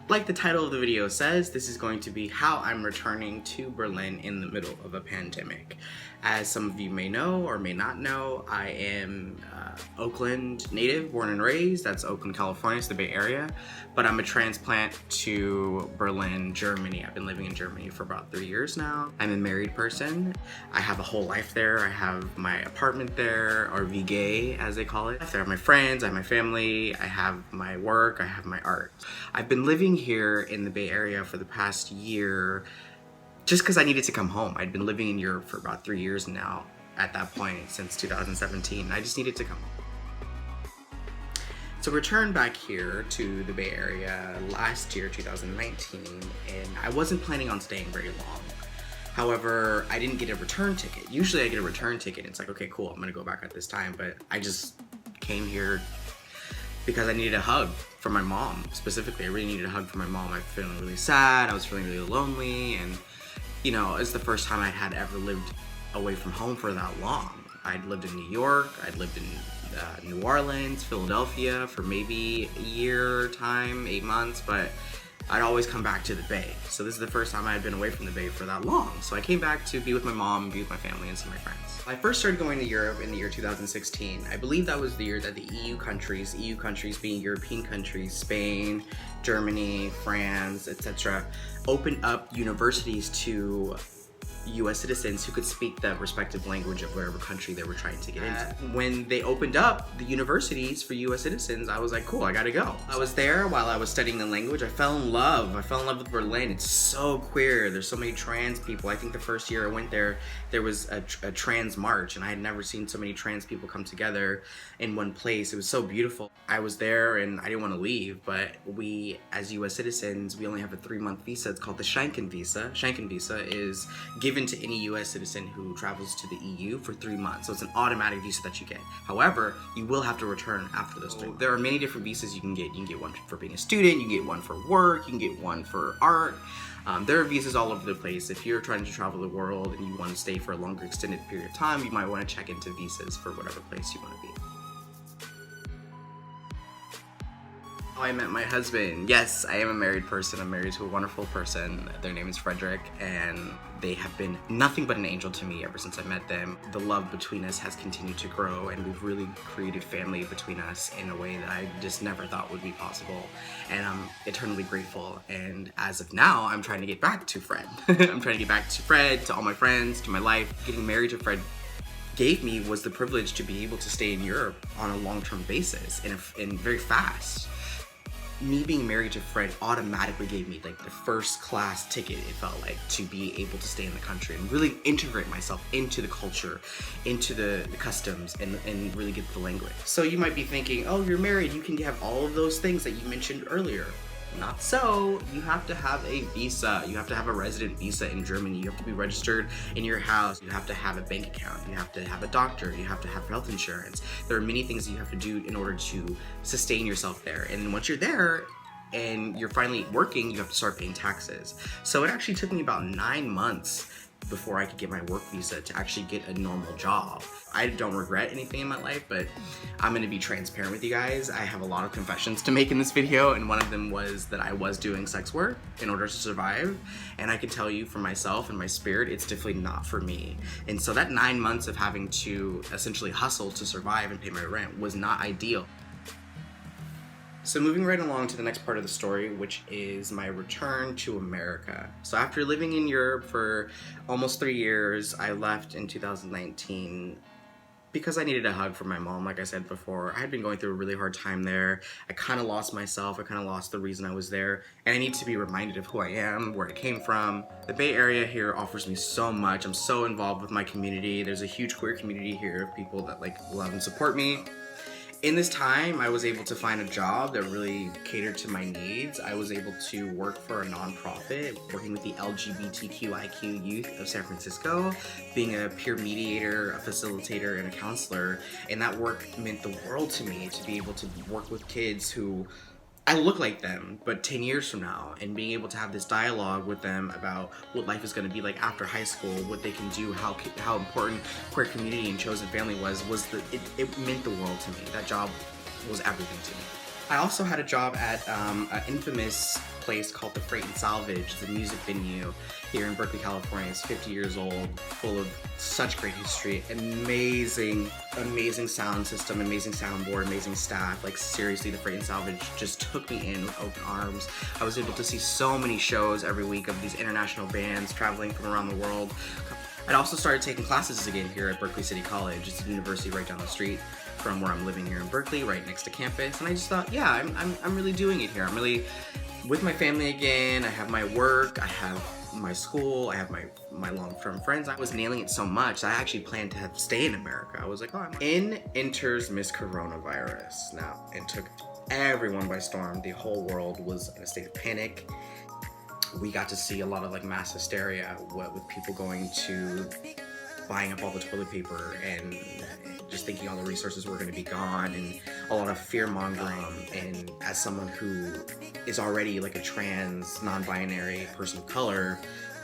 Like the title of the video says, this is going to be how I'm returning to Berlin in the middle of a pandemic. As some of you may know or may not know, I am Oakland native, born and raised. That's Oakland, California, it's the Bay Area. But I'm a transplant to Berlin, Germany. I've been living in Germany for about 3 years now. I'm a married person. I have a whole life there. I have my apartment there, or WG as they call it. I have my friends, I have my family, I have my work, I have my art. I've been living here in the Bay Area for the past year just because I needed to come home. I'd been living in Europe for about 3 years now at that point, since 2017. I just needed to come home. So returned back here to the Bay Area last year, 2019, and I wasn't planning on staying very long. However, I didn't get a return ticket. Usually I get a return ticket. It's like, okay, cool, I'm gonna go back at this time, but I just came here because I needed a hug from my mom. Specifically, I really needed a hug from my mom. I was feeling really sad, I was feeling really lonely, and you know, it's the first time I had ever lived away from home for that long. I'd lived in New York, I'd lived in New Orleans, Philadelphia for maybe a year time, 8 months, but I'd always come back to the Bay. So this is the first time I had been away from the Bay for that long. So I came back to be with my mom, be with my family, and see my friends. I first started going to Europe in the year 2016. I believe that was the year that the EU countries being European countries, Spain, Germany, France, etc., opened up universities to US citizens who could speak the respective language of whatever country they were trying to get into. When they opened up the universities for US citizens, I was like, cool, I gotta go. I was there while I was studying the language. I fell in love with Berlin. It's so queer. There's so many trans people. I think the first year I went there, there was a trans march, and I had never seen so many trans people come together in one place. It was so beautiful. I was there and I didn't want to leave, but we, as US citizens, we only have a 3-month visa. It's called the Schengen visa. Schengen visa is given to any US citizen who travels to the EU for 3 months. So it's an automatic visa that you get. However, you will have to return after those 3 months. There are many different visas you can get. You can get one for being a student, you can get one for work, you can get one for art. There are visas all over the place. If you're trying to travel the world and you want to stay for a longer extended period of time, you might want to check into visas for whatever place you want to be. I met my husband. Yes, I am a married person. I'm married to a wonderful person. Their name is Frederick, and they have been nothing but an angel to me ever since I met them. The love between us has continued to grow, and we've really created family between us in a way that I just never thought would be possible. And I'm eternally grateful. And as of now, I'm trying to get back to Fred. I'm trying to get back to Fred, to all my friends, to my life. Getting married to Fred gave me was the privilege to be able to stay in Europe on a long-term basis and very fast. Me being married to Fred automatically gave me like the first class ticket, it felt like, to be able to stay in the country and really integrate myself into the culture, into the customs, and really get the language. So you might be thinking, oh, you're married, you can have all of those things that you mentioned earlier. Not so. You have to have a visa. You have to have a resident visa in Germany. You have to be registered in your house. You have to have a bank account. You have to have a doctor. You have to have health insurance. There are many things that you have to do in order to sustain yourself there. And once you're there and you're finally working, you have to start paying taxes. So it actually took me about 9 months before I could get my work visa to actually get a normal job. I don't regret anything in my life, but I'm gonna be transparent with you guys. I have a lot of confessions to make in this video, and one of them was that I was doing sex work in order to survive. And I can tell you for myself and my spirit, it's definitely not for me. And so that 9 months of having to essentially hustle to survive and pay my rent was not ideal. So moving right along to the next part of the story, which is my return to America. So after living in Europe for almost 3 years, I left in 2019 because I needed a hug from my mom. Like I said before, I had been going through a really hard time there. I kind of lost myself. I kind of lost the reason I was there. And I need to be reminded of who I am, where I came from. The Bay Area here offers me so much. I'm so involved with my community. There's a huge queer community here of people that like love and support me. In this time, I was able to find a job that really catered to my needs. I was able to work for a nonprofit, working with the LGBTQIQ youth of San Francisco, being a peer mediator, a facilitator, and a counselor. And that work meant the world to me, to be able to work with kids who I look like them, but 10 years from now, and being able to have this dialogue with them about what life is going to be like after high school, what they can do, how important queer community and chosen family it meant the world to me. That job was everything to me. I also had a job at an infamous place called the Freight and Salvage. It's a music venue here in Berkeley, California. It's 50 years old, full of such great history, amazing sound system, amazing soundboard, amazing staff. Like seriously, the Freight and Salvage just took me in with open arms. I was able to see so many shows every week of these international bands traveling from around the world. I'd also started taking classes again here at Berkeley City College. It's a university right down the street from where I'm living here in Berkeley, right next to campus. And I just thought, yeah, I'm really doing it here. I'm really with my family again. I have my work, I have my school, I have my long-term friends. I was nailing it so much I actually planned to stay in America. I was like, oh, in enters Miss Coronavirus. Now, it took everyone by storm. The whole world was in a state of panic. We got to see a lot of like mass hysteria with people going to buying up all the toilet paper and just thinking all the resources were going to be gone, and a lot of fear mongering. And as someone who is already like a trans, non-binary person of color,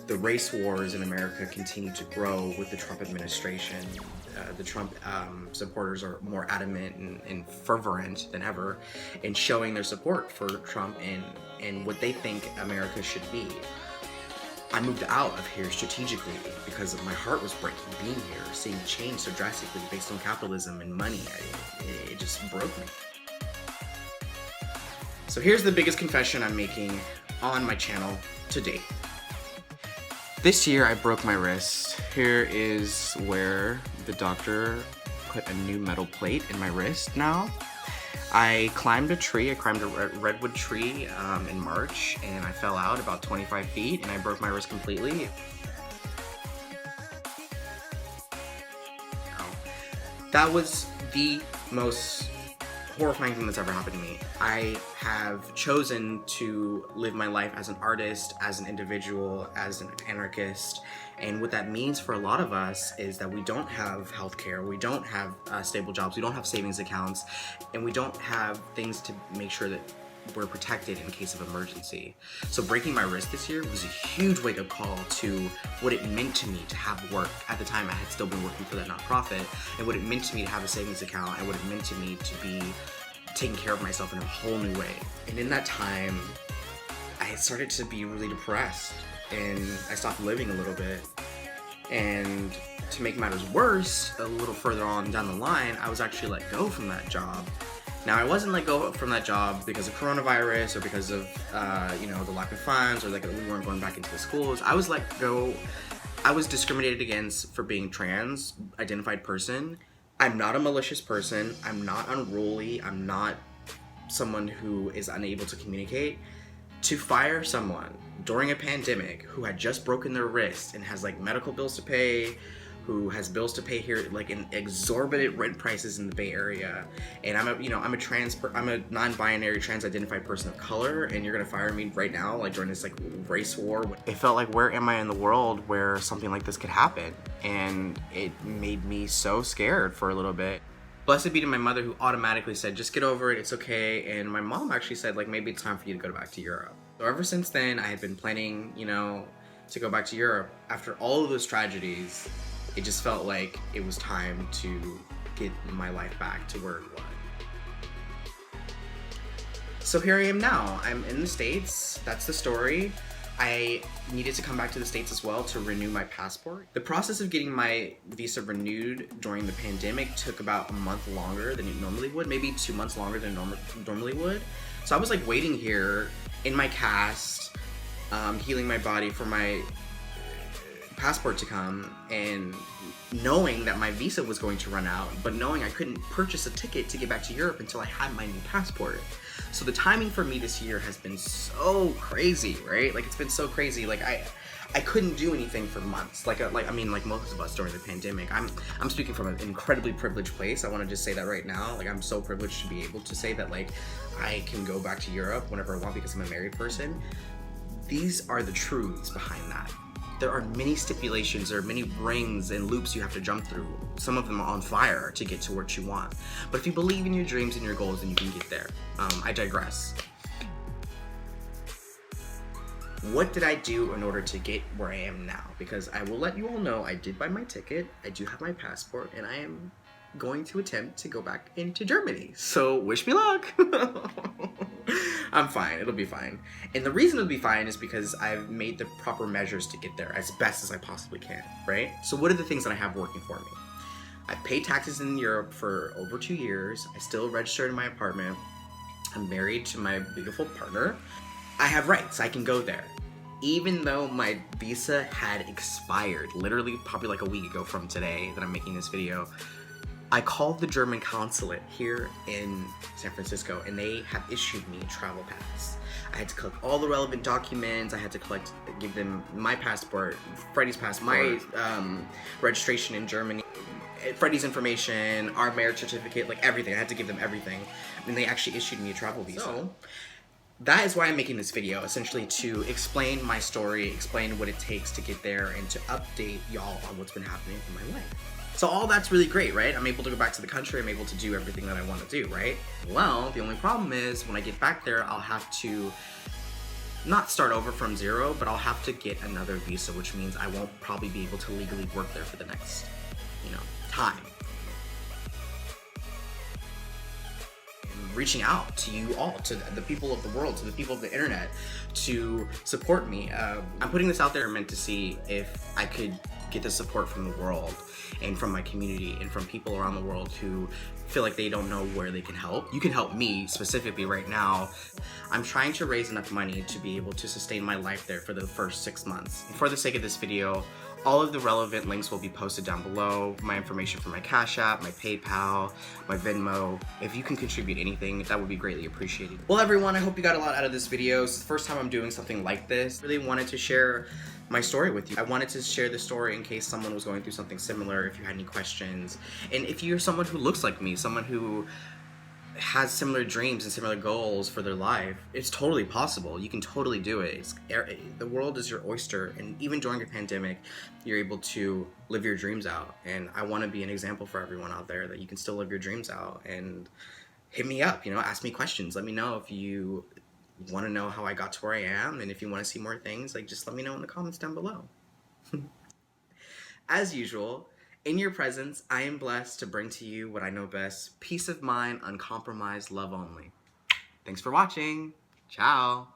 the race wars in America continue to grow with the Trump administration. The Trump supporters are more adamant and fervent than ever in showing their support for Trump and what they think America should be. I moved out of here strategically because my heart was breaking being here, seeing change so drastically based on capitalism and money. It just broke me. So here's the biggest confession I'm making on my channel to date. This year I broke my wrist. Here is where the doctor put a new metal plate in my wrist now. I climbed a tree, I climbed a redwood tree in March, and I fell out about 25 feet and I broke my wrist completely. That was the most horrifying thing that's ever happened to me. I have chosen to live my life as an artist, as an individual, as an anarchist, and what that means for a lot of us is that we don't have healthcare, we don't have stable jobs, we don't have savings accounts, and we don't have things to make sure that we're protected in case of emergency. So breaking my wrist this year was a huge wake-up call to what it meant to me to have work. At the time I had still been working for that nonprofit, and what it meant to me to have a savings account, and what it meant to me to be taking care of myself in a whole new way. And in that time, I started to be really depressed, and I stopped living a little bit. And to make matters worse, a little further on down the line, I was actually let go from that job. Now, I wasn't let go from that job because of coronavirus or because of, the lack of funds, or like we weren't going back into the schools. I was let go. I was discriminated against for being trans, identified person. I'm not a malicious person. I'm not unruly. I'm not someone who is unable to communicate. To fire someone during a pandemic who had just broken their wrist and has like medical bills to pay, who has bills to pay here, like in exorbitant rent prices in the Bay Area, and I'm a non-binary trans-identified person of color, and you're gonna fire me right now, like during this like race war. It felt like, where am I in the world where something like this could happen? And it made me so scared for a little bit. Blessed be to my mother, who automatically said, just get over it, it's okay. And my mom actually said, like, maybe it's time for you to go back to Europe. So ever since then, I had been planning, to go back to Europe. After all of those tragedies, it just felt like it was time to get my life back to where it was. So here I am now. I'm in the States. That's the story. I needed to come back to the States as well to renew my passport. The process of getting my visa renewed during the pandemic took about a month longer than it normally would, maybe 2 months longer than it normally would. So I was like waiting here in my cast, healing my body for my passport to come, and knowing that my visa was going to run out, but knowing I couldn't purchase a ticket to get back to Europe until I had my new passport. So the timing for me this year has been so crazy, right? Like, it's been so crazy. Like, I couldn't do anything for months. Like most of us during the pandemic. I'm speaking from an incredibly privileged place. I want to just say that right now. Like, I'm so privileged to be able to say that, like, I can go back to Europe whenever I want because I'm a married person. These are the truths behind that. There are many stipulations, there are many rings and loops you have to jump through. Some of them are on fire to get to what you want. But if you believe in your dreams and your goals, then you can get there. I digress. What did I do in order to get where I am now? Because I will let you all know I did buy my ticket, I do have my passport, and I am going to attempt to go back into Germany. So wish me luck! I'm fine. It'll be fine. And the reason it'll be fine is because I've made the proper measures to get there as best as I possibly can, right? So what are the things that I have working for me? I paid taxes in Europe for over 2 years. I still registered in my apartment. I'm married to my beautiful partner. I have rights. I can go there. Even though my visa had expired, literally probably like a week ago from today that I'm making this video, I called the German consulate here in San Francisco and they have issued me a travel pass. I had to collect all the relevant documents. I had to give them my passport, Freddie's passport, my registration in Germany, Freddie's information, our marriage certificate, like everything. I had to give them everything. And they actually issued me a travel visa. So, that is why I'm making this video, essentially to explain my story, explain what it takes to get there, and to update y'all on what's been happening in my life. So all that's really great, right? I'm able to go back to the country, I'm able to do everything that I want to do, right? Well, the only problem is when I get back there, I'll have to not start over from zero, but I'll have to get another visa, which means I won't probably be able to legally work there for the next, time. Reaching out to you all, to the people of the world, to the people of the internet, to support me. I'm putting this out there meant to see if I could get the support from the world and from my community and from people around the world who feel like they don't know where they can help. You can help me specifically right now. I'm trying to raise enough money to be able to sustain my life there for the first 6 months. For the sake of this video, all of the relevant links will be posted down below. My information for my CashApp, my PayPal, my Venmo. If you can contribute anything, that would be greatly appreciated. Well, everyone, I hope you got a lot out of this video. It's the first time I'm doing something like this. I really wanted to share my story with you. I wanted to share the story in case someone was going through something similar, if you had any questions. And if you're someone who looks like me, someone who has similar dreams and similar goals for their life, it's totally possible. You can totally do it. The world is your oyster, and even during a pandemic, you're able to live your dreams out. And I want to be an example for everyone out there that you can still live your dreams out. And hit me up, ask me questions. Let me know if you want to know how I got to where I am, and if you want to see more things, just let me know in the comments down below. As usual, in your presence, I am blessed to bring to you what I know best: peace of mind, uncompromised love only. Thanks for watching. Ciao.